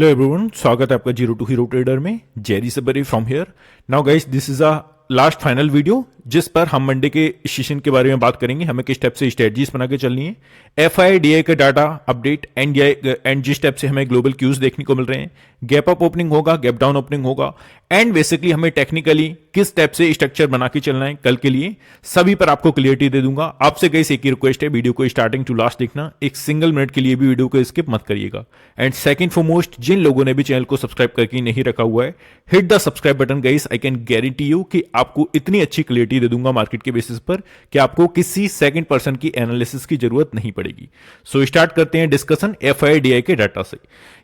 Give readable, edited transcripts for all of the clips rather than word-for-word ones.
Hello everyone, स्वागत है आपका जीरो टू हीरो ट्रेडर में। Jerry Sabri from here. Now guys, this is a last final video जिस पर हम मंडे के सेशन के बारे में बात करेंगे। हमें किस टाइप से स्ट्रेटजीज बना के चलनी है, एफआईडीआई का डाटा अपडेट एंड जिस टाइप से हमें ग्लोबल क्यूज देखने को मिल रहे हैं, गैप अप ओपनिंग होगा, गैप डाउन ओपनिंग होगा, एंड बेसिकली हमें टेक्निकली किस टाइप से स्ट्रक्चर बना के चलना है कल के लिए, सभी पर आपको क्लियरिटी दे दूंगा। आपसे गाइस एक ही रिक्वेस्ट है, वीडियो को स्टार्टिंग टू लास्ट देखना, एक सिंगल मिनट के लिए भी वीडियो को स्किप मत करिएगा। एंड सेकंड फॉरमोस्ट, जिन लोगों ने भी चैनल को सब्सक्राइब करके नहीं रखा हुआ है, hit the subscribe button guys. I can guarantee you कि आपको इतनी अच्छी क्लियरिटी दे दूंगा मार्केट के बेसिस पर कि आपको किसी सेकंड पर्सन की एनालिसिस की जरूरत नहीं पड़ेगी। सो स्टार्ट करते हैं डिस्कशन एफआईडीआई के डाटा से।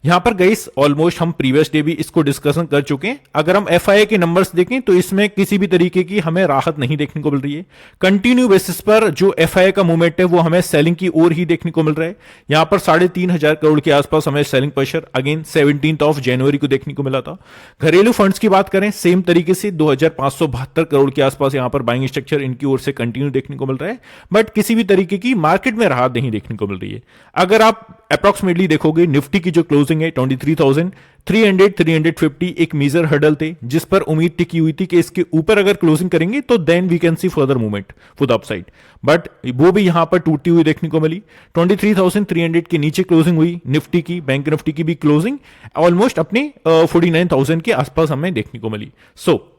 यहां पर गाइस ऑलमोस्ट हम प्रीवियस डे भी इसको डिस्कशन कर चुके हैं। अगर हम एफआईआई के नंबर्स देखें तो इसमें किसी भी तरीके की हमें राहत नहीं देखने को मिल रही है। कंटिन्यू बेसिस पर जो एफआईआई का मूवमेंट है वो हमें सेलिंग की ओर ही देखने को मिल रहा है। यहां पर 3,500 करोड़ के आसपास हमें selling pressure again 17th of January को देखने को मिला था। घरेलू फंड्स की बात करें, सेम तरीके से 2,572 करोड़ के आसपास यहां पर बाइंग स्ट्रक्चर इनकी ओर से कंटिन्यू देखने को मिल रहा है, बट किसी भी तरीके की मार्केट में राहत नहीं देखने को मिल रही है। अगर आप अप्रॉक्सिमेटली देखोगे, निफ्टी की जो क्लोजिंग है 23,300 350 एक मेजर हर्डल थे जिस पर उम्मीद टिकी हुई थी कि इसके ऊपर अगर क्लोजिंग करेंगे तो then we can see further movement for the upside, but वो भी यहां पर टूटती हुई देखने को मिली। 23,300 के नीचे क्लोजिंग हुई निफ्टी की, बैंक निफ्टी की भी क्लोजिंग ऑलमोस्ट अपने 49,000 के आसपास हमें देखने को मिली। सो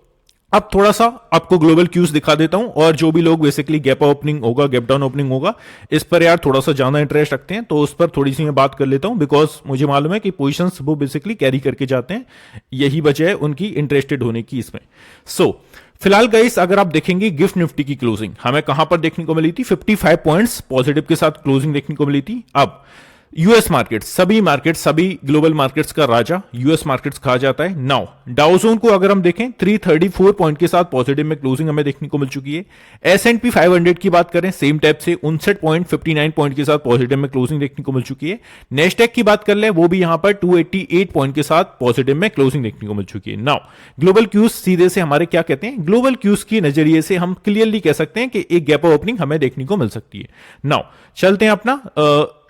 अब थोड़ा सा आपको ग्लोबल क्यूज दिखा देता हूं, और जो भी लोग बेसिकली गैप ओपनिंग होगा, गैप डाउन ओपनिंग होगा, इस पर यार थोड़ा सा ज्यादा इंटरेस्ट रखते हैं तो उस पर थोड़ी सी मैं बात कर लेता हूं, बिकॉज मुझे मालूम है कि पोजीशंस वो बेसिकली कैरी करके जाते हैं। यही वजह है उनकी इंटरेस्टेड होने की इसमें। सो फिलहाल गाइस अगर आप देखेंगे गिफ्ट निफ्टी की क्लोजिंग हमें कहां पर देखने को मिली थी, 55 पॉइंट्स पॉजिटिव के साथ क्लोजिंग देखने को मिली थी। अब यूएस मार्केट, सभी ग्लोबल मार्केट्स का राजा यूएस मार्केट्स कहा जाता है। नाउ डाउ जोन को अगर हम देखें 334 पॉइंट के साथ पॉजिटिव में क्लोजिंग हमें देखने को मिल चुकी है। एसएंडपी 500 की बात करें, सेम टाइप से 59.59 पॉइंट के साथ पॉजिटिव में क्लोजिंग देखने को मिल चुकी है। नेस्डैक की बात कर ले, वो भी यहां पर 288 पॉइंट के साथ पॉजिटिव में क्लोजिंग देखने को मिल चुकी है। नाउ ग्लोबल क्यूज सीधे से हमारे क्या कहते हैं, ग्लोबल क्यूज के नजरिए से हम क्लियरली कह सकते हैं कि एक गैप ओपनिंग हमें देखने को मिल सकती है। नाउ चलते हैं अपना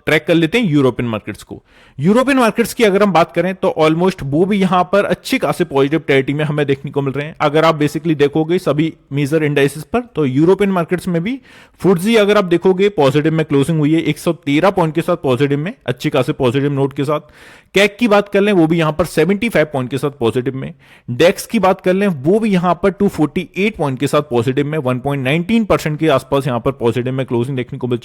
ट्रैक कर लेते हैं यूरोपियन मार्केट्स को। यूरोपियन मार्केट्स की अगर हम बात करें तो ऑलमोस्ट वो भी यहां पर अच्छे खासे पॉजिटिव टेरिटरी में हमें देखने को मिल रहे हैं। अगर आप बेसिकली देखोगे सभी मेजर इंडाइसेस पर, तो यूरोपियन मार्केट्स में भी फुट्जी अगर आप देखोगे पॉजिटिव में क्लोजिंग हुई है 113 पॉइंट के साथ पॉजिटिव में, अच्छे खासे पॉजिटिव नोट के साथ। कैक की बात कर लें, वो भी यहां पर 75 पॉइंट के साथ पॉजिटिव में। डेक्स की बात कर लें, वो भी यहां पर 248 पॉइंट के साथ पॉजिटिव में, 1.19% के आसपास यहां पर पॉजिटिव में क्लोजिंग देखने को मिल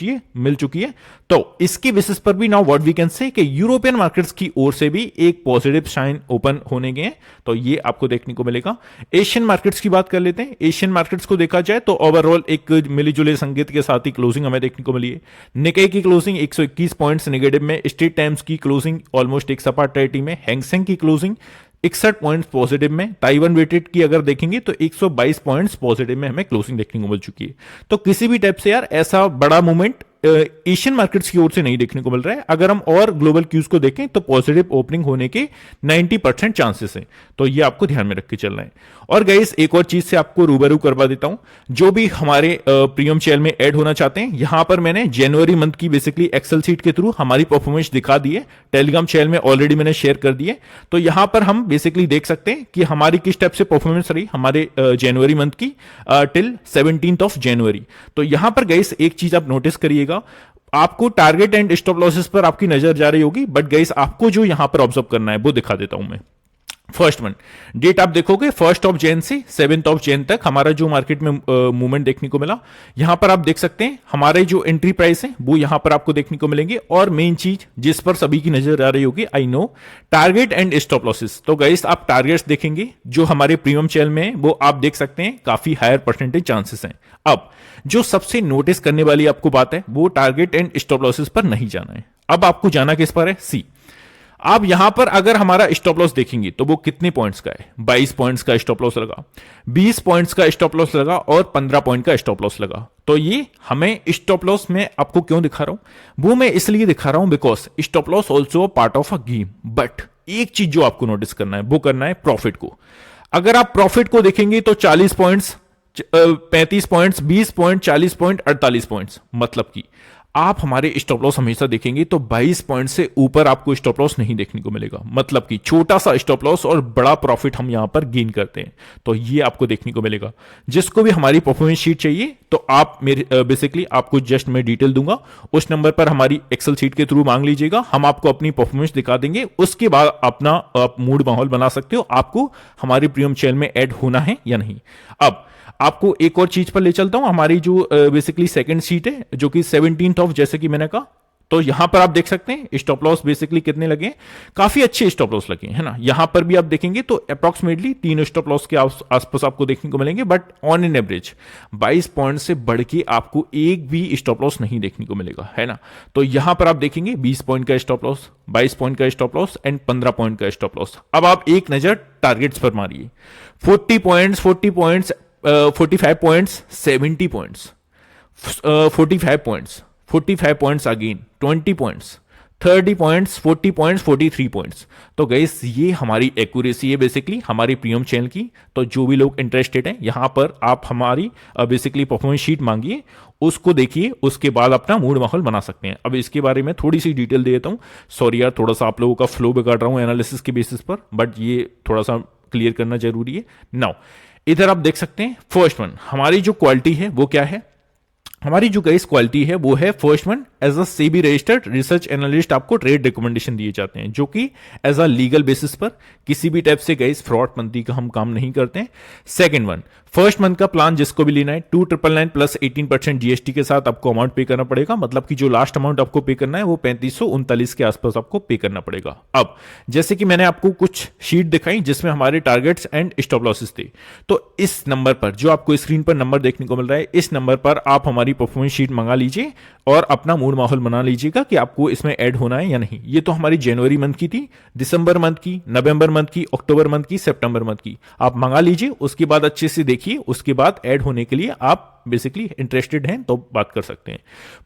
चुकी है। तो इसकी बेसिस पर भी now what we can say कि यूरोपियन मार्केट्स की ओर से भी एक पॉजिटिव साइन ओपन होने गए हैं, तो ये आपको देखने को मिलेगा। एशियन मार्केट्स की बात कर लेते हैं। एशियन मार्केट्स को देखा जाए तो ओवरऑल एक मिलीजुले संकेत के साथ ही क्लोजिंग हमें देखने को मिली है। निकेई की क्लोजिंग 121 पॉइंट्स नेगेटिव में, स्ट्रेट टाइम्स की क्लोजिंग ऑलमोस्ट एक सपाट टेरिटरी में, हैंगसेंग की क्लोजिंग 61 पॉइंट्स पॉजिटिव में, ताइवान वेटेड की अगर देखेंगे तो 122 पॉइंट्स पॉजिटिव में हमें क्लोजिंग देखने को मिल चुकी है। तो किसी भी टाइप से यार ऐसा बड़ा मूवमेंट एशियन मार्केट्स की ओर से नहीं देखने को मिल रहा है। अगर हम और ग्लोबल क्यूज को देखें तो पॉजिटिव ओपनिंग होने के 90% चांसेस हैं, तो ये आपको ध्यान में रख के चलना है। और गाइस एक और चीज से आपको रूबरू करवा देता हूं, जो भी हमारे प्रीमियम चैनल में ऐड होना चाहते हैं, यहां पर मैंने जनवरी मंथ की बेसिकली एक्सेल शीट के थ्रू हमारी परफॉर्मेंस दिखा दी है। टेलीग्राम चैनल में ऑलरेडी मैंने शेयर कर दी है, तो यहां पर हम बेसिकली देख सकते हैं कि हमारी किस टाइप से परफॉर्मेंस रही हमारे जनवरी मंथ की टिल 17th ऑफ जनवरी। तो यहां पर गाइस एक चीज आप नोटिस करिएगा, आपको टारगेट एंड स्टॉप लॉसेस पर आपकी नजर जा रही होगी, बट गाइस आपको जो यहां पर ऑब्जर्व करना है वो दिखा देता हूं मैं। फर्स्ट वन डेट आप देखोगे 1 जैन से 7 जैन तक हमारा जो मार्केट में मूवमेंट देखने को मिला, यहां पर आप देख सकते हैं हमारे जो एंट्री प्राइस है वो यहां पर आपको देखने को मिलेंगे। और मेन चीज जिस पर सभी की नजर आ रही होगी, I know, target and stop losses. तो गाइस आप टारगेट्स देखेंगे जो हमारे प्रीमियम चैनल में है, वो आप देख सकते हैं काफी हायर परसेंटेज चांसेस हैं। अब जो सबसे नोटिस करने वाली आपको बात है, वो टारगेट एंड स्टॉप लॉसेस पर नहीं जाना है। अब आपको जाना किस पर है, सी। आप यहां पर अगर हमारा स्टॉप लॉस देखेंगे तो वो कितने पॉइंट्स का है, 22 पॉइंट्स का स्टॉप लॉस लगा, 20 पॉइंट्स का स्टॉप लॉस लगा और 15 पॉइंट का स्टॉप लॉस लगा। तो ये हमें स्टॉप लॉस में आपको क्यों दिखा रहा हूं, वो मैं इसलिए दिखा रहा हूं because stop loss also part of a game. But एक चीज जो आपको नोटिस करना है वो करना है प्रॉफिट को। अगर आप प्रॉफिट को देखेंगे तो 40 points, 35 points, 20 point, 40 point, 48 points, मतलब कि आप हमारे स्टॉप लॉस हमेशा देखेंगे तो 22 पॉइंट से ऊपर आपको स्टॉप लॉस नहीं देखने को मिलेगा, मतलब कि छोटा सा स्टॉप लॉस और बड़ा प्रॉफिट हम यहां पर गेन करते हैं, तो ये आपको देखने को मिलेगा। जिसको भी हमारी परफॉर्मेंस शीट चाहिए तो आप मेरे बेसिकली आपको जस्ट मैं डिटेल दूंगा, उस नंबर पर हमारी एक्सेल शीट के थ्रू मांग लीजिएगा, हम आपको अपनी परफॉर्मेंस दिखा देंगे। उसके बाद अपना आप मूड माहौल बना सकते हो, आपको हमारी प्रीमियम चैनल में ऐड होना है या नहीं। अब आपको एक और चीज पर ले चलता हूं, हमारी जो बेसिकली सेकंड शीट है जो कि 17th ऑफ, जैसे कि मैंने कहा, तो यहां पर आप देख सकते हैं स्टॉप लॉस बेसिकली कितने लगे, काफी अच्छे स्टॉप लॉस लगे, है ना। यहां पर भी आप देखेंगे तो अप्रॉक्सीमेटली 3 स्टॉप लॉस के आसपास आपको देखने को मिलेंगे, but on an average 22 point से बढ़ के आपको एक भी स्टॉप लॉस नहीं देखने को मिलेगा, है ना। तो यहां पर आप देखेंगे 20 पॉइंट का स्टॉप लॉस, 22 पॉइंट का स्टॉप लॉस एंड 15 पॉइंट का स्टॉप लॉस। अब आप एक नजर टारगेट्स पर मारिए, 40 points, 40 points, 45 points, 70 points, 45 points, 45 points again, 20 points, 30 points, 40 points, 43 points. तो गाइस ये हमारी एक्यूरेसी है बेसिकली हमारी प्रीमियम चैनल की। तो जो भी लोग इंटरेस्टेड हैं यहां पर आप हमारी बेसिकली परफॉर्मेंस शीट मांगिए, उसको देखिए, उसके बाद अपना मूड माहौल बना सकते हैं। अब इसके बारे में थोड़ी सी डिटेल दे देता हूं, सॉरी यार थोड़ा सा आप लोगों का फ्लो बिगाड़ रहा हूं एनालिसिस के बेसिस पर, बट ये थोड़ा सा क्लियर करना जरूरी है। नाउ इधर आप देख सकते हैं फर्स्ट वन हमारी जो क्वालिटी है वो क्या है, हमारी जो गाइस क्वालिटी है वो है first one as a SEBI registered research analyst आपको ट्रेड रिकमेंडेशन दिए जाते हैं, जो कि एज अ लीगल बेसिस पर किसी भी टाइप से गाइस फ्रॉड पंथी का हम काम नहीं करते हैं। सेकंड वन फर्स्ट मंथ का प्लान जिसको भी लेना है 2999 प्लस 18% जीएसटी के साथ आपको अमाउंट पे करना पड़ेगा, मतलब कि जो लास्ट अमाउंट आपको पे करना है वो 3539 के आसपास आपको पे करना पड़ेगा। अब जैसे कि मैंने आपको कुछ शीट दिखाई जिसमें हमारे टारगेट्स एंड स्टॉप लॉसेस थे, तो इस नंबर पर जो आपको स्क्रीन पर नंबर देखने को मिल रहा है, इस नंबर पर आप हमारी परफॉर्मेंस शीट मंगा लीजिए और अपना मूड माहौल बना लीजिएगा कि आपको इसमें ऐड होना है या नहीं। ये तो हमारी जनवरी मंथ की थी, दिसंबर मंथ की, नवंबर मंथ की, अक्टूबर मंथ की, सितंबर मंथ की आप मंगा लीजिए। उसके बाद अच्छे से देखिए, उसके बाद ऐड होने के लिए आप बेसिकली इंटरेस्टेड हैं तो बात कर सकते हैं।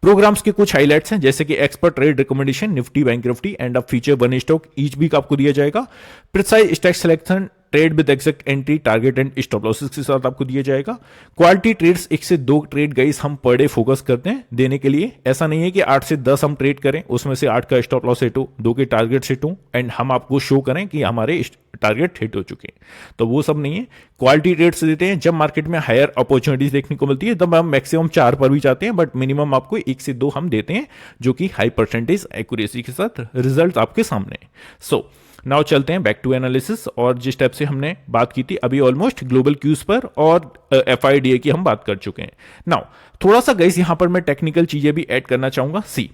प्रोग्राम्स के कुछ हाइलाइट्स हैं जैसे कि expert trade recommendation, Nifty, bank Nifty and a feature one stock each week आपको दिया जाएगा। Precise stock selection, trade with exact entry, target and stop losses के साथ आपको दिया जाएगा। क्वालिटी ट्रेड्स 1 से 2 ट्रेड गाइस हम पर डे फोकस करते हैं देने के लिए, ऐसा नहीं है कि 8 से 10 हम ट्रेड करें, उसमें से 8 का स्टॉप लॉस हिट हो, 2 के टारगेट हिट हो एंड हम आपको शो करें कि हमारे टारगेट हिट हो चुके हैं, तो वो सब नहीं है। क्वालिटी ट्रेड्स देते हैं जब मार्केट में हायर अपॉर्चुनिटीज देखने को मिलती है, तब हम मैक्सिमम 4 पर भी जाते हैं, बट मिनिमम आपको 1 से 2 हम देते हैं, जो कि हाई परसेंटेज एक्यूरेसी के साथ रिजल्ट आपके सामने है। सो नाउ चलते हैं बैक टू एनालिसिस, और जिस टाइप से हमने बात की थी अभी ऑलमोस्ट ग्लोबल क्यूज पर और एफआईडीए की हम बात कर चुके हैं। नाउ थोड़ा सा गाइस यहां पर मैं टेक्निकल चीजें भी ऐड करना चाहूंगा। सी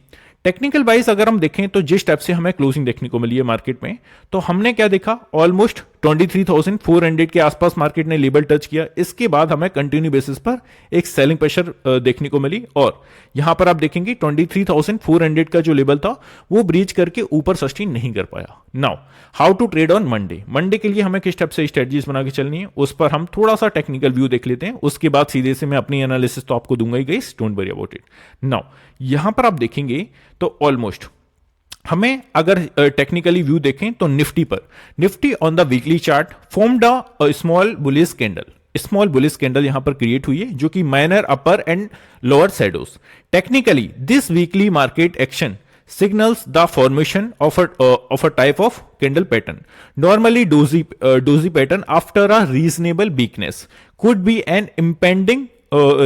टेक्निकल वाइज अगर हम देखें तो जिस टाइप से हमें क्लोजिंग देखने को मिली है मार्केट में, तो हमने क्या देखा, ऑलमोस्ट 23,400 के आसपास मार्केट ने लेवल टच किया। इसके बाद हमें कंटिन्यू बेसिस पर एक सेलिंग प्रेशर देखने को मिली, और यहां पर आप देखेंगे 23,400 का जो लेवल था वो ब्रीच करके ऊपर सस्टेन नहीं कर पाया। Now how to trade on Monday, Monday के लिए हमें किस टाइप से स्ट्रेटजीज बना के चलनी है उस पर हम थोड़ा सा टेक्निकल व्यू देख लेते हैं, उसके बाद सीधे से मैं अपनी एनालिसिस तो आपको दूंगा ही guys, don't worry about it. Now यहां पर आप देखेंगे तो ऑलमोस्ट हमें अगर टेक्निकली व्यू देखें तो Nifty on the weekly chart formed a small bullish candle, small bullish candle यहां पर क्रिएट हुई है जो कि minor upper and lower shadows. Technically this weekly market action signals the formation of a type of candle pattern, normally dozy pattern after a reasonable weakness, could be an impending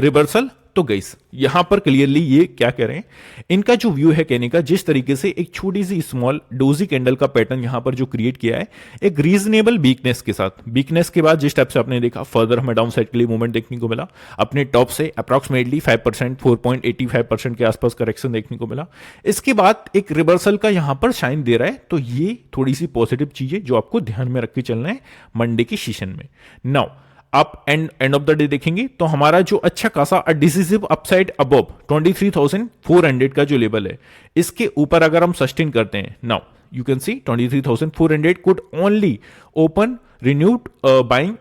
reversal। तो guys यहां पर clearly ये क्या कह रहे हैं, इनका जो व्यू है कहने का, जिस तरीके से एक छोटी सी स्मॉल डोजी कैंडल का पैटर्न यहां पर जो क्रिएट किया है एक रीजनेबल वीकनेस के साथ, वीकनेस के बाद जिस टाइप से आपने देखा फर्दर हमें डाउन साइड के लिए मूवमेंट देखने को मिला, अपने टॉप से अप्रॉक्सीमेटली 5% 4.85% के आसपास करेक्शन देखने को मिला। इसके बाद एक रिवर्सल का यहां पर शाइन दे रहा है, तो ये थोड़ी सी पॉजिटिव चीज है जो आपको ध्यान में रख के चलना है मंडे की सेशन में। नाउ आप एंड ऑफ द डे देखेंगे तो हमारा जो अच्छा खासा डिसिसिव अपसाइड अबव 23,400 का जो लेवल है, इसके ऊपर अगर हम सस्टेन करते हैं, now you can see 23,400 could only open renewed buying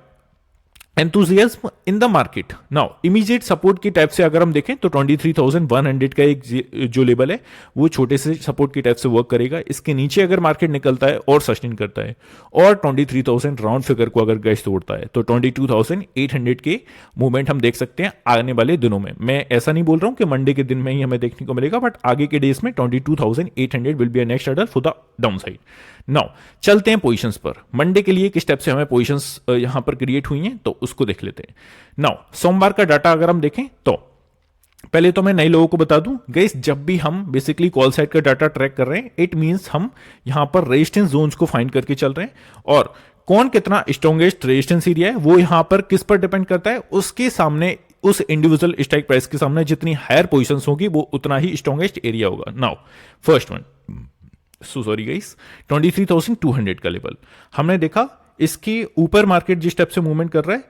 enthusiasm in the market. Now immediate support की टाइप से अगर हम देखें तो 23,100 का एक जो लेवल है वो छोटे से सपोर्ट की टाइप से वर्क करेगा। इसके नीचे अगर मार्केट निकलता है और सस्टेन करता है और 23,000 राउंड फिगर को अगर गैस तोड़ता है तो 22,800 के मूवमेंट हम देख सकते हैं आने वाले दिनों में। मैं ऐसा नहीं बोल रहा हूं कि मंडे के दिन में ही हमें देखने को मिलेगा, बट आगे के डेज में 22,800 will be a next order for the down side. Now चलते हैं पोजीशंस पर। मंडे के लिए किस स्टेप से हमें पोजीशंस यहां पर क्रिएट हुई हैं तो उसको देख लेते हैं। नाउ सोमवार का डाटा अगर हम देखें तो पहले तो मैं नए लोगों को बता दूं गाइस, जब भी हम बेसिकली कॉल साइड का डाटा ट्रैक कर रहे हैं इट मींस हम यहां पर रेजिस्टेंस जोन्स को फाइंड करके चल रहे हैं, और कौन कितना स्ट्रॉन्गेस्ट रेजिस्टेंस एरिया है वो यहां पर किस पर डिपेंड करता है, उसके सामने उस इंडिविजुअल स्ट्राइक प्राइस के सामने जितनी हायर पोजीशंस होगी वो उतना ही स्ट्रॉन्गेस्ट एरिया होगा। Now first one, sorry guys, 23,200 का लेवल हमने देखा, इसके ऊपर मार्केट जिस टाइप से मूवमेंट कर रहा है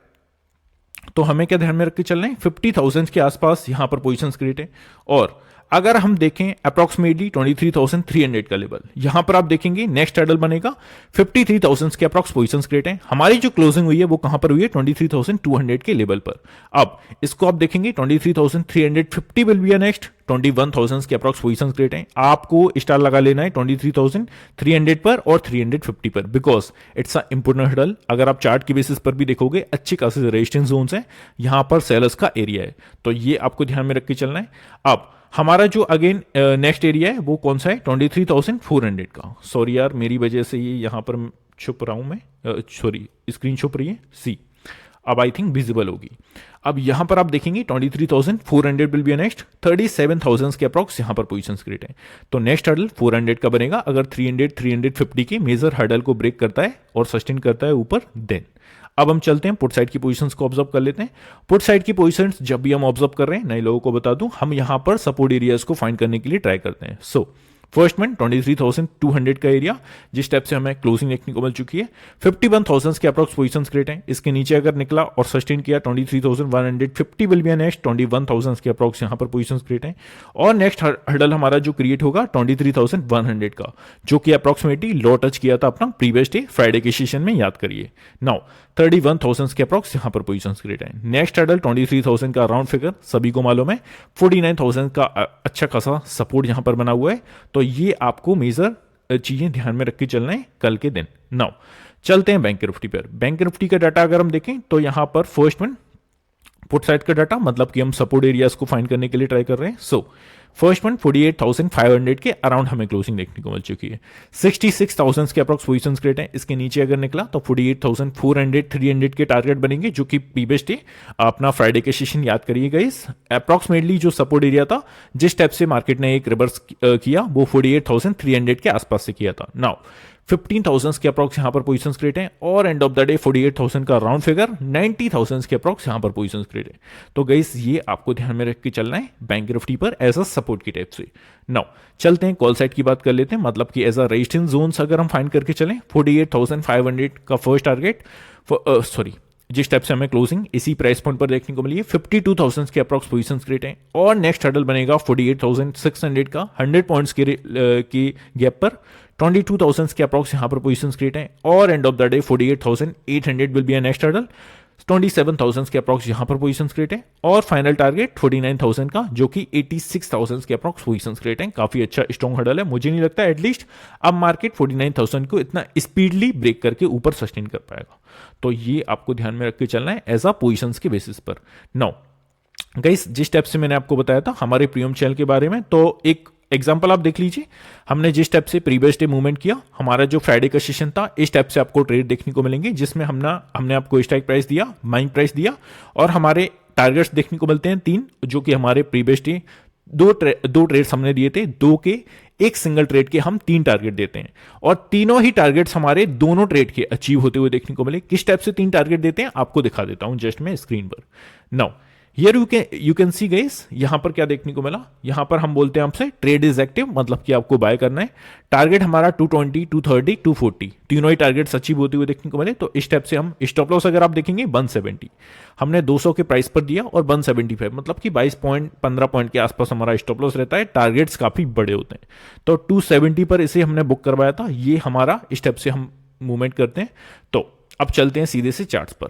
तो हमें क्या ध्यान में रख के चलना है, 50,000 के आसपास यहां पर पोजीशंस क्रिएट है। और अगर हम देखें अप्रोक्सीमेटली 23,300 का लेवल, यहां पर आप देखेंगे नेक्स्ट हैंडल बनेगा 53,000 के अप्रोक्स पोजीशंस क्रिएट है। हमारी जो क्लोजिंग हुई है वो कहां पर हुई है, 23,200 के लेवल पर। अब इसको आप देखेंगे 23,350 विल बी नेक्स्ट 21,000 के अप्रोक्स पोजीशंस क्रिएट है। आपको स्टार लगा लेना है 23,300 पर और 350 पर, because it's a important hurdle. अगर आप चार्ट की बेसिस पर भी देखोगे अच्छी खासी रेजिस्टेंस जोन्स है, यहां पर सेलर्स का एरिया है, तो ये आपको ध्यान में रख के चलना है। अब हमारा जो अगेन नेक्स्ट एरिया है वो कौन सा है, 23,400 का। सॉरी यार, मेरी वजह से ये यहां पर छुप रहा हूं मैं, सॉरी स्क्रीन छुप रही है, सी अब आई थिंक विजिबल होगी। अब यहां पर आप देखेंगे 23,400 विल बी नेक्स्ट, 37,000 के अप्रॉक्स यहां पर पोजीशंस क्रिएट है। तो नेक्स्ट हर्डल 400 का बनेगा अगर 300-350 के मेजर हर्डल को ब्रेक करता है और सस्टेन करता है ऊपर। देन अब हम चलते हैं पुट साइड की पोजीशंस को ऑब्जर्व कर लेते हैं। पुट साइड की पोजीशंस जब भी हम ऑब्जर्व कर रहे हैं, नए लोगों को बता दूं, हम यहां पर सपोर्ट एरियाज को फाइंड करने के लिए ट्राई करते हैं। सो फर्स्ट में 23,200 का एरिया जिस स्टेप से हमें क्लोजिंग देखने को मिल चुकी है, 51,000 के अप्रॉक्स पोजीशंस क्रिएट हैं। इसके नीचे अगर निकला और सस्टेन किया 23,150 विल बी नेक्स्ट, 21,000 के अप्रॉक्स यहां पर पोजीशंस क्रिएट हैं। और नेक्स्ट हर्डल हमारा जो क्रिएट होगा 23,100 का, जो कि अप्रॉक्सिमेटली लो टच किया था अपना प्रीवियस डे फ्राइडे के सेशन में, याद करिए। नाउ 31,000 के अप्रॉक्स यहां पर पोजीशंस क्रिएट हैं। नेक्स्ट हर्डल 23,000 का राउंड फिगर सभी को मालूम है, 49,000 का अच्छा खासा सपोर्ट यहां पर बना हुआ है। तो ये आपको मेजर चीजें ध्यान में रख के चलना है कल के दिन। नाउ चलते हैं बैंक निफ्टी पर। बैंक निफ्टी का डाटा अगर हम देखें तो यहां पर फर्स्ट वन पुट साइड का डाटा, मतलब कि हम सपोर्ट एरियाज को फाइंड करने के लिए ट्राई कर रहे हैं। सो फर्स्ट वन 48,500 के अराउंड हमें क्लोजिंग देखने को मिल चुकी है। 66,000 के अप्रॉक्स पोजीशंस क्रिएट है। इसके नीचे अगर निकला तो 48,400 300 के टारगेट बनेंगे, जो कि प्रीवियस डे अपना फ्राइडे के सेशन याद करिएगा। इस अप्रॉक्सिमेटली जो सपोर्ट एरिया था जिस टाइप से मार्केट ने एक रिवर्स किया वो 48,300 के आसपास से किया था। नाउ 15,000 के अप्रॉक्स यहां पर पोजीशंस क्रिएट हैं और एंड ऑफ द डे 48,000 का राउंड फिगर 90,000 के अप्रॉक्स यहां पर पोजीशंस क्रिएट है। तो गाइस ये आपको ध्यान में रख के चलना है बैंक निफ्टी पर एज अ सपोर्ट की टाइप से। नाउ चलते हैं कॉल साइड की बात कर लेते हैं, मतलब कि एज अ रेजिस्टेंस जोन्स अगर हम फाइंड करके चलें 48,500 का फर्स्ट टारगेट, सॉरी जिस टाइप से हमें क्लोजिंग इसी प्राइस पॉइंट पर देखने को मिली है, 52,000 के अप्रॉक्स पोजीशंस क्रिएट हैं। और नेक्स्ट हर्डल बनेगा 48,600 का 100 पॉइंट्स की गैप पर 22,000 के अप्रॉक्स यहां पर पोजीशंस क्रिएट हैं। और end of the day 48,800 will be a next hurdle, 27,000 के अप्रॉक्स यहां पर पोजीशंस क्रिएट है। और फाइनल टारगेट 49,000 का, जो कि 86,000 के अप्रॉक्स पोजीशंस क्रिएट हैं। काफी अच्छा स्ट्रॉन्ग हर्डल है, मुझे नहीं लगता एटलीस्ट अब मार्केट 49,000 को इतना स्पीडली ब्रेक करके ऊपर सस्टेन कर पाएगा। तो ये आपको ध्यान में रख के चलना है एज अ पोजीशंस के बेसिस पर। नाउ गाइस जिस टाइप से मैंने आपको बताया था हमारे प्रीमियम चैनल के बारे में, तो एक एग्जाम्पल आप देख लीजिए। हमने जिस टाइप से प्रीवियस डे मूवमेंट किया, हमारा जो फ्राइडे का सेशन था, इस टाइप से आपको ट्रेड देखने को मिलेंगे, जिसमें हमने आपको स्ट्राइक प्राइस दिया, बाइंग प्राइस दिया, और हमारे टारगेट्स देखने को मिलते हैं 3, जो कि हमारे प्रीवियस डे दो ट्रेड्स हमने दिए थे, 2 के एक सिंगल ट्रेड के हम 3 टारगेट देते हैं, और तीनों ही टारगेट्स हमारे दोनों ट्रेड के अचीव होते हुए देखने को मिले। किस टाइप से 3 टारगेट देते हैं आपको दिखा देता हूं जस्ट मैं स्क्रीन पर। Now here you can see guys, यहां पर क्या देखने को मिला, यहां पर हम बोलते हैं आपसे ट्रेड इज एक्टिव, मतलब कि आपको बाय करना है। टारगेट हमारा 220, 230, 240 तीनों ही टारगेट्स अचीव होते हुए देखने को मिले। तो इस टाइप से हम स्टॉप लॉस अगर आप देखेंगे 170 हमने 200 के प्राइस पर दिया और 175, मतलब कि 22 पॉइंट 15 पॉइंट के आसपास हमारा स्टॉप लॉस रहता है। टारगेट्स काफी बड़े होते हैं, तो 270 पर इसे हमने बुक करवाया था। ये हमारा स्टेप से हम मूवमेंट करते हैं। तो अब चलते हैं सीधे से चार्ट्स पर।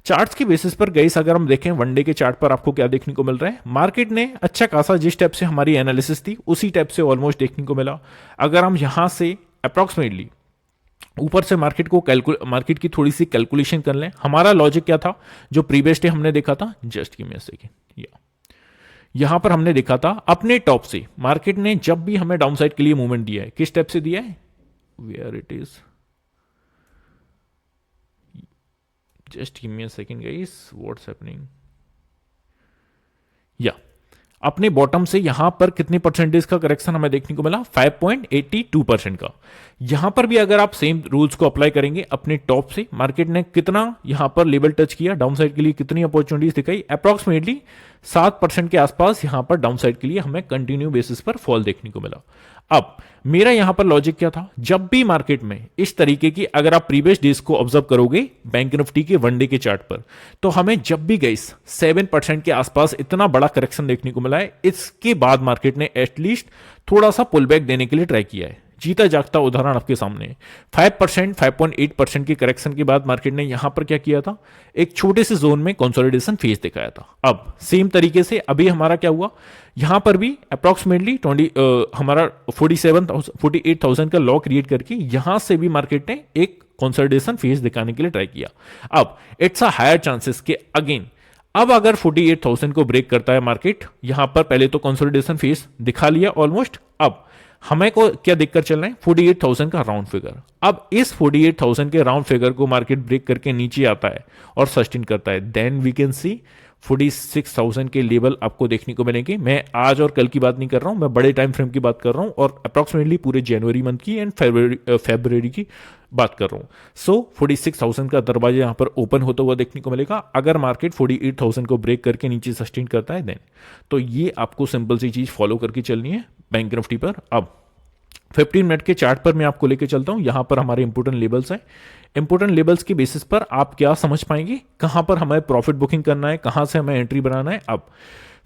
चार्ट्स की बेसिस पर गाइस अगर हम देखें वनडे के चार्ट पर आपको क्या देखने को मिल रहा है, मार्केट ने अच्छा खासा जिस टाइप से हमारी एनालिसिस थी उसी टाइप से ऑलमोस्ट देखने को मिला। अगर हम यहां से अप्रॉक्सीमेटली ऊपर से मार्केट की थोड़ी सी कैलकुलेशन कर लें, हमारा लॉजिक क्या था जो प्रीवियस डे हमने देखा था, just give me a second, यहां पर हमने देखा था अपने टॉप से मार्केट ने जब भी हमें डाउनसाइड के लिए मूवमेंट दिया है, किस स्टेप से दिया है, where it is, just give me a second guys, what's happening, या अपने बॉटम से यहां पर कितने परसेंटेज का करेक्शन हमें देखने को मिला, 5.82% का। यहां पर भी अगर आप सेम रूल्स को अप्लाई करेंगे अपने टॉप से, मार्केट ने कितना यहां पर लेवल टच किया, डाउनसाइड के लिए कितनी अपॉर्चुनिटीज दिखाई, अप्रॉक्सीमेटली 7% के आसपास यहां पर डाउनसाइड के लिए हमें कंटिन्यू बेसिस पर फॉल देखने को मिला। अब मेरा यहां पर लॉजिक क्या था, जब भी मार्केट में इस तरीके की, अगर आप प्रीवियस डेज को ऑब्जर्व करोगे बैंक निफ्टी के वनडे के चार्ट पर, तो हमें जब भी गई 7% के आसपास इतना बड़ा करेक्शन देखने को मिला है, इसके बाद मार्केट ने एटलीस्ट थोड़ा सा पुल बैक देने के लिए ट्राई किया है। जीता जागता उदाहरण आपके सामने, 5%, 5.8% की करेक्शन के बाद मार्केट ने यहां पर क्या किया था, एक छोटे से जोन में कंसोलिडेशन फेज दिखाया था। अब सेम तरीके से अभी हमारा क्या हुआ, यहां पर भी अप्रॉक्सीमेटली हमारा 48,000 का लॉ क्रिएट करके यहां से भी मार्केट ने एक कंसोलिडेशन फेज दिखाने के लिए ट्राई किया। अब इट्स अ हायर चांसेस के अगेन अब अगर 48,000 को ब्रेक करता है मार्केट, यहां पर पहले तो कंसोलिडेशन फेज दिखा लिया ऑलमोस्ट, अब हमें को क्या देखकर चल रहे हैं, 48,000 का राउंड फिगर। अब इस 48,000 के राउंड फिगर को मार्केट ब्रेक करके नीचे आता है और सस्टेन करता है, देन वी कैन सी 46,000 के लेवल आपको देखने को मिलेंगे। मैं आज और कल की बात नहीं कर रहा हूं, मैं बड़े टाइम फ्रेम की बात कर रहा हूं और अप्रॉक्सीमेटली पूरे जनवरी मंथ की एंड फरवरी की बात कर रहा हूं। सो 46,000 का दरवाजा यहां पर ओपन होता हुआ देखने को मिलेगा। अगर मार्केट 48,000 को ब्रेक करके नीचे सस्टेन करता है देन, तो ये आपको सिंपल सी चीज फॉलो करके चलनी है बैंक निफ्टी पर। अब 15 मिनट के चार्ट पर मैं आपको लेके चलता हूं, यहां पर हमारे इंपोर्टेंट लेवल्स हैं। इंपोर्टेंट लेवल्स की बेसिस पर आप क्या समझ पाएंगे, कहां पर हमें प्रॉफिट बुकिंग करना है, कहां से हमें एंट्री बनाना है। अब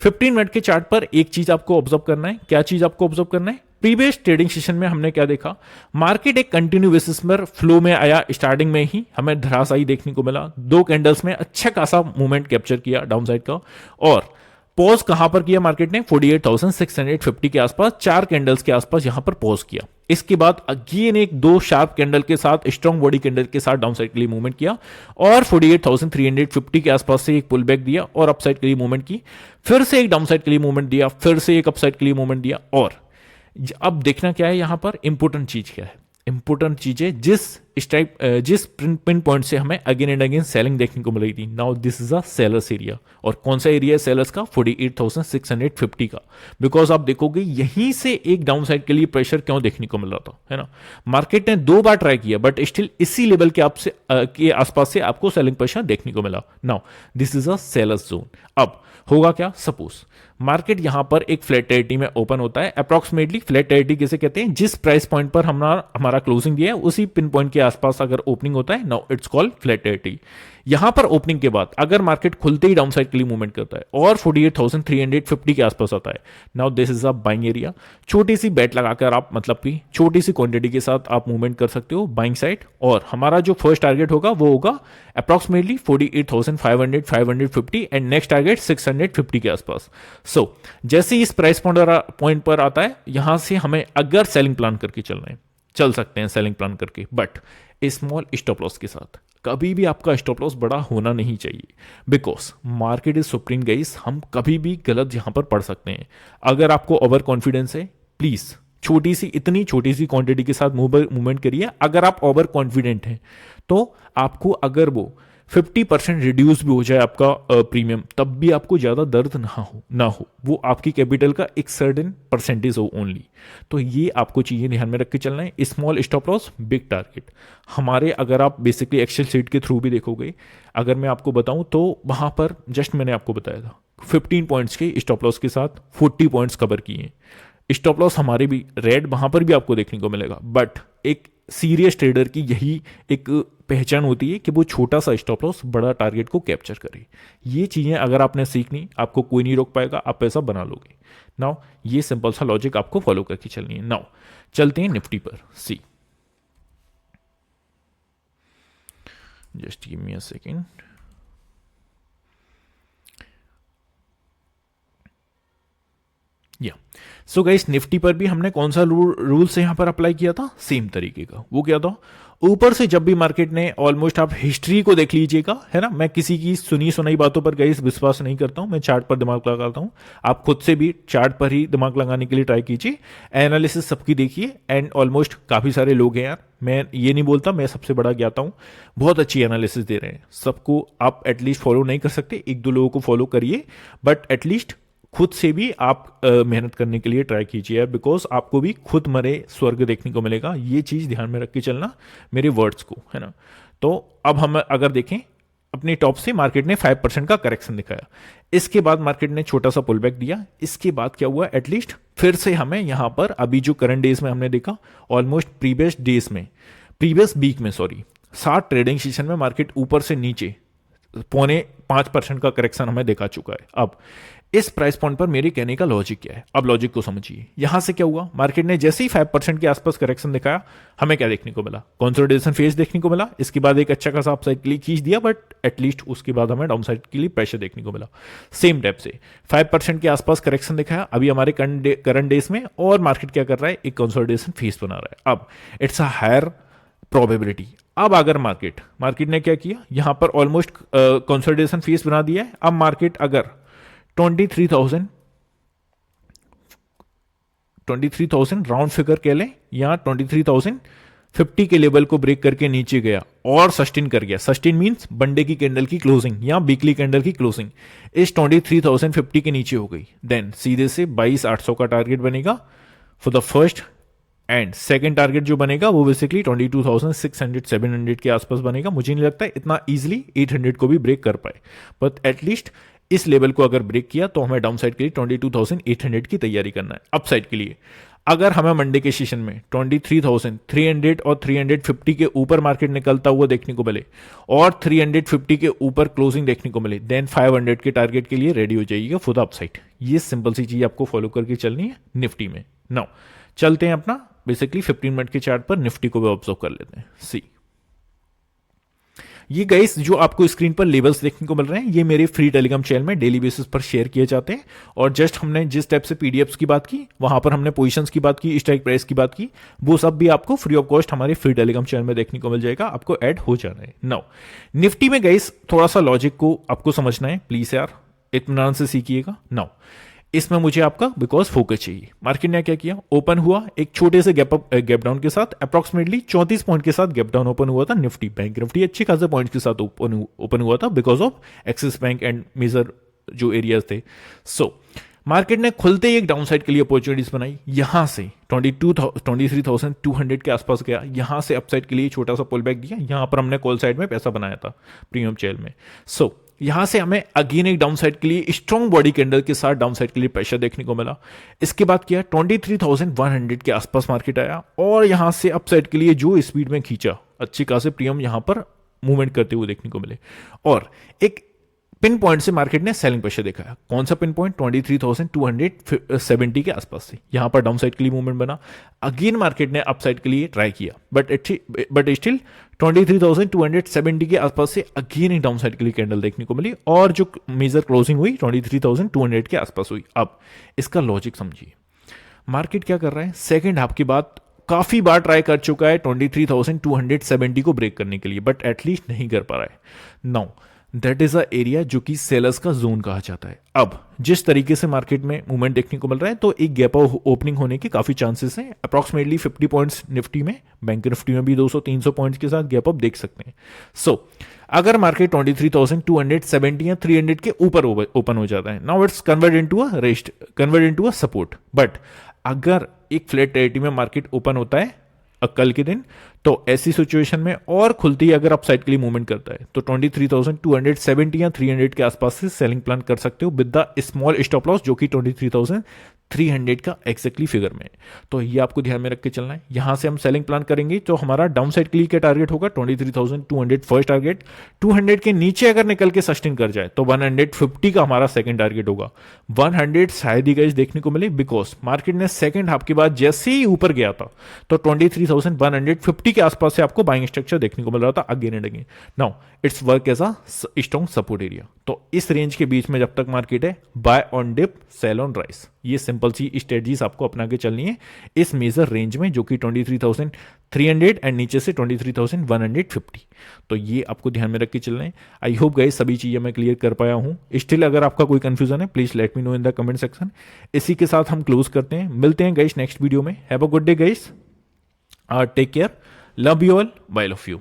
15 मिनट के चार्ट पर एक चीज आपको ऑब्जर्व करना है, क्या चीज आपको ऑब्जर्व करना है, प्रीवियस ट्रेडिंग सेशन में हमने क्या देखा, मार्केट एक कंटिन्यू बेसिस पर फ्लो में आया, स्टार्टिंग में ही हमें धराशायी देखने को मिला, 2 कैंडल्स में अच्छा खासा मूवमेंट कैप्चर किया डाउनसाइड का, और पॉज कहां पर किया मार्केट ने, 48,650 के आसपास, 4 कैंडल्स के आसपास यहां पर पॉज किया। इसके बाद अगेन एक 2 शार्प कैंडल के साथ, स्ट्रॉन्ग बॉडी कैंडल के साथ डाउनसाइड के लिए मूवमेंट किया और 48,350 के आसपास से एक पुल बैक दिया और अपसाइड के लिए मूवमेंट की, फिर से एक डाउनसाइड के लिए मूवमेंट दिया, फिर से एक अपसाइड के लिए मूवमेंट दिया। और अब देखना क्या है यहां पर, इंपोर्टेंट चीज क्या है, इंपोर्टेंट चीजें जिस पिन पॉइंट से हमें अगेन एंड अगेन सेलिंग देखने को मिल रही थी, now this is a sellers area. और कौन सा एरिया है सेलर्स का, 48,650 का। बिकॉज आप देखोगे यहीं से एक डाउन साइड के लिए प्रेशर क्यों देखने को मिल रहा था, है ना। मार्केट ने 2 बार ट्राई किया बट स्टिल इसी लेवल के आसपास से आपको सेलिंग प्रेशर देखने को मिला। Now this is a sellers zone. अब होगा क्या, सपोज मार्केट यहां पर एक फ्लैट टेरिटरी में ओपन होता है, अप्रॉक्सीमेटली फ्लैट टेरिटरी किसे कहते हैं, जिस प्राइस पॉइंट पर हमारा क्लोजिंग दिया है उसी पिन पॉइंट के आसपास अगर ओपनिंग होता है, now it's called flat territory. यहां पर ओपनिंग के बाद अगर मार्केट खुलते ही डाउनसाइड के लिए मूवमेंट करता है और 48,350 के आसपास आता है, now this is a buying area. छोटी सी बेट लगाकर आप, मतलब कि छोटी सी क्वांटिटी के साथ आप मूवमेंट कर सकते हो बाइंग साइड, और हमारा जो फर्स्ट टारगेट होगा वो होगा अप्रॉक्सीमेटली 48,500 550 एंड नेक्स्ट टारगेट 650 के आसपास। सो जैसे इस प्राइस पॉइंट पर आता है, यहां से हमें अगर सेलिंग प्लान करके चलना है, चल सकते हैं सेलिंग प्लान करके, बट स्मॉल स्टॉप लॉस के साथ। कभी भी आपका स्टॉप लॉस बड़ा होना नहीं चाहिए, because market is supreme guys, हम कभी भी गलत यहां पर पढ़ सकते हैं। अगर आपको ओवर कॉन्फिडेंस है, प्लीज इतनी छोटी सी क्वांटिटी के साथ मूवमेंट करिए। अगर आप ओवर कॉन्फिडेंट हैं तो आपको, अगर वो 50% रिड्यूस भी हो जाए आपका प्रीमियम, तब भी आपको ज्यादा दर्द ना हो, वो आपकी कैपिटल का एक सर्टेन परसेंटेज हो ओनली। तो ये आपको चीजें ध्यान में रख के चलना है। Small stop loss, big target हमारे, अगर आप बेसिकली एक्सेल शीट के थ्रू भी देखोगे, अगर मैं आपको बताऊं तो वहां पर जस्ट मैंने आपको बताया था 15 पॉइंट्स के स्टॉप लॉस के साथ 40 पॉइंट्स कवर किए। स्टॉप लॉस हमारे भी रेड वहां पर भी आपको देखने को मिलेगा, बट एक सीरियस ट्रेडर की यही एक पहचान होती है कि वो छोटा सा स्टॉप लॉस बड़ा टारगेट को कैप्चर करे। ये चीजें अगर आपने सीखनी, आपको कोई नहीं रोक पाएगा, आप पैसा बना लोगे। नाउ ये सिंपल सा लॉजिक आपको फॉलो करके चलनी है। नाउ चलते हैं निफ्टी पर। See just give me a second. Yeah so guys, Nifty पर भी हमने कौन सा रूल्स यहां पर अप्लाई किया था, सेम तरीके का। वो क्या था, ऊपर से जब भी मार्केट ने ऑलमोस्ट, आप हिस्ट्री को देख लीजिएगा, है ना, मैं किसी की सुनी सुनाई बातों पर गाइस विश्वास नहीं करता हूं, मैं चार्ट पर दिमाग लगाता हूं। आप खुद से भी चार्ट पर ही दिमाग लगाने के लिए ट्राई कीजिए, एनालिसिस सबकी देखिए, एंड ऑलमोस्ट काफी सारे लोग हैं यार, मैं ये नहीं बोलता मैं सबसे बड़ा ज्ञाता हूं, बहुत अच्छी एनालिसिस दे रहे हैं। सबको आप एटलीस्ट फॉलो नहीं कर सकते, एक दो लोगों को फॉलो करिए, बट एटलीस्ट खुद से भी आप मेहनत करने के लिए ट्राई कीजिए, बिकॉज आपको भी खुद मरे स्वर्ग देखने को मिलेगा। ये चीज ध्यान में रख के चलना मेरे वर्ड्स को, है ना। तो अब हम अगर देखें, अपने टॉप से मार्केट ने 5% का करेक्शन दिखाया, इसके बाद मार्केट ने छोटा सा पुल बैक दिया, इसके बाद क्या हुआ, एटलीस्ट फिर से हमें यहां पर अभी जो करंट डेज में हमने देखा, ऑलमोस्ट प्रीवियस वीक में 60 ट्रेडिंग सेशन में मार्केट ऊपर से नीचे 0.5% का करेक्शन हमें देखा चुका है। अब इस प्राइस पॉइंट पर मेरे कहने का लॉजिक क्या है, अब लॉजिक को समझिए। यहां से क्या हुआ, मार्केट ने जैसे ही 5% के आसपास करेक्शन दिखाया, हमें क्या देखने को मिला, कंसोलिडेशन फेज देखने को मिला, इसके बाद एक अच्छा खासा अपसाइड के लिए खींच दिया, बट एटलीस्ट उसके बाद हमें डाउनसाइड के लिए प्रेशर देखने को मिला। सेम टाइप से 5% के आसपास करेक्शन दिखाया अभी हमारे करंट डेज में, और मार्केट क्या कर रहा है, एक कंसोलिडेशन फेज बना रहा है। अब इट्स अ हायर प्रोबेबिलिटी। अब अगर मार्केट ने क्या किया, यहां पर ऑलमोस्ट कंसोलिडेशन फेज बना दिया है। अब मार्केट अगर 23,000 राउंड फिगर कह लें, या 23,050 के लेवल को ब्रेक करके नीचे गया और सस्टेन कर गया, सस्टेन मींस बंडे की कैंडल की क्लोजिंग या वीकली कैंडल की क्लोजिंग इस 23,050 के नीचे हो गई, देन सीधे से 22,800 का टारगेट बनेगा for the first, and second target जो बनेगा वो बेसिकली 22,600-700 के आसपास बनेगा। मुझे नहीं लगता इतना इजीली 800 को भी ब्रेक कर पाए, बट एटलीस्ट इस लेवल को अगर ब्रेक किया तो हमें डाउन साइड के लिए 22,800 की तैयारी करना है। अप साइड के लिए अगर हमें मंडे के सेशन में 23,300 और 350 के ऊपर मार्केट निकलता हुआ देखने को मिले, और 350 के ऊपर क्लोजिंग देखने को मिले, देन 500 के टारगेट के लिए रेडी हो जाइएगा फॉर द अपसाइड। ये सिंपल सी चीज आपको फॉलो करके चलनी है निफ्टी में। नाउ चलते हैं अपना बेसिकली 15 मिनट के चार्ट पर निफ्टी को भी ऑब्जर्व कर लेते हैं। सी, ये गाइस जो आपको स्क्रीन पर लेवल्स देखने को मिल रहे हैं, ये मेरे फ्री टेलीग्राम चैनल में डेली बेसिस पर शेयर किए जाते हैं, और जस्ट हमने जिस टाइप से पीडीएफ्स की बात की, वहां पर हमने पोजीशंस की बात की, स्ट्राइक प्राइस की बात की, वो सब भी आपको फ्री ऑफ कॉस्ट हमारे फ्री टेलीग्राम चैनल में देखने को मिल जाएगा, आपको ऐड हो जाना है। नाउ निफ्टी में गाइस थोड़ा सा लॉजिक को आपको समझना है, प्लीज यार इत्मीनान से सीखिएगा। नाउ इसमें मुझे आपका बिकॉज फोकस चाहिए। मार्केट ने क्या किया, ओपन हुआ एक छोटे से गैप डाउन के साथ, अप्रॉक्सीमेटली 34 पॉइंट के साथ गैप डाउन ओपन हुआ था निफ्टी। बैंक निफ्टी अच्छे खासे पॉइंट के साथ ओपन हुआ था because of Axis bank and major जो एरियाज थे। सो मार्केट ने खुलते ही एक डाउन साइड के लिए अपॉर्चुनिटीज बनाई, यहां से 23,200 के आसपास गया, यहां से अपसाइड के लिए छोटा सा पुल बैक दिया, यहां पर हमने कॉल साइड में पैसा बनाया था प्रीमियम चैनल में। सो यहां से हमें अगेन एक डाउन साइड के लिए स्ट्रॉन्ग बॉडी कैंडल के साथ डाउन साइड के लिए प्रेशर देखने को मिला। इसके बाद किया 23,100 के आसपास मार्केट आया, और यहां से अपसाइड के लिए जो स्पीड में खींचा, अच्छी खासे प्रीमियम यहां पर मूवमेंट करते हुए देखने को मिले, और एक पिन पॉइंट से मार्केट ने सेलिंग प्रेशर दिखाया। कौन सा पिन पॉइंट, 23,270 के आसपास से, यहां पर डाउन साइड के लिए मूवमेंट बना। अगेन मार्केट ने अप साइड के लिए ट्राई किया, बट स्टिल 23,270 के आसपास से अगेन एक डाउन साइड के लिए कैंडल देखने को मिली, और जो मेजर क्लोजिंग हुई 23,200 के आसपास हुई। अब इसका लॉजिक समझिए, मार्केट क्या कर रहा है, सेकेंड हाफ के बाद काफी बार ट्राई कर चुका है 23,270 को ब्रेक करने के लिए, बट एटलीस्ट नहीं कर पा रहा है। Now that is a area जो कि सेलर्स का जोन कहा जाता है। अब जिस तरीके से मार्केट में मूवमेंट देखने को मिल रहा है, तो एक गैप ओपनिंग होने के काफी चांसेस हैं। अप्रॉक्सीमेटली 50 पॉइंट्स निफ्टी में, बैंक निफ्टी में भी 200-300 पॉइंट्स के साथ गैप अप देख सकते हैं। सो अगर मार्केट 23,270 या 300 के ऊपर ओपन हो जाता है, now it's convert into a support. But अगर एक फ्लैट टेरिटरी में मार्केट ओपन होता है कल के दिन, तो ऐसी सिचुएशन में और खुलती ही अगर अपसाइड के लिए मूवमेंट करता है, तो 23,270 या 300 के आसपास से सेलिंग प्लान कर सकते हो with the small stop loss, जो कि 23,300 300 का एक्जैक्टली फिगर में। तो ये आपको ध्यान में रख के चलना है। यहां से हम सेलिंग प्लान करेंगे तो हमारा डाउन साइड के लिए क्या टारगेट होगा, 23,200 फर्स्ट टारगेट। 200 के नीचे अगर निकल के सस्टेन कर जाए तो 150 का हमारा सेकंड टारगेट होगा। 100 शायद ही गाइस देखने को मिले, बिकॉज मार्केट ने सेकंड हाफ के बाद जैसे ही ऊपर गया था तो 23,150 के आसपास से आपको बाइंग स्ट्रक्चर देखने को मिल रहा था again and again. Now it's work as a strong support area. तो इस रेंज के बीच में जब तक मार्केट है, buy on dip sell on rise, ये सिंपल सी स्ट्रेटजीज आपको अपना के चलनी है इस मेजर रेंज में, जो कि 23,300 एंड नीचे से 23,150। तो ये आपको ध्यान में रख के चलना है। आई होप गाइस सभी चीजें मैं क्लियर कर पाया हूं। स्टिल अगर आपका कोई कंफ्यूजन है please let me know in the comment section. इसी के साथ हम क्लोज करते हैं, मिलते हैं गाइस नेक्स्ट वीडियो में। Have a good day guys, take care, love you all, bye love you.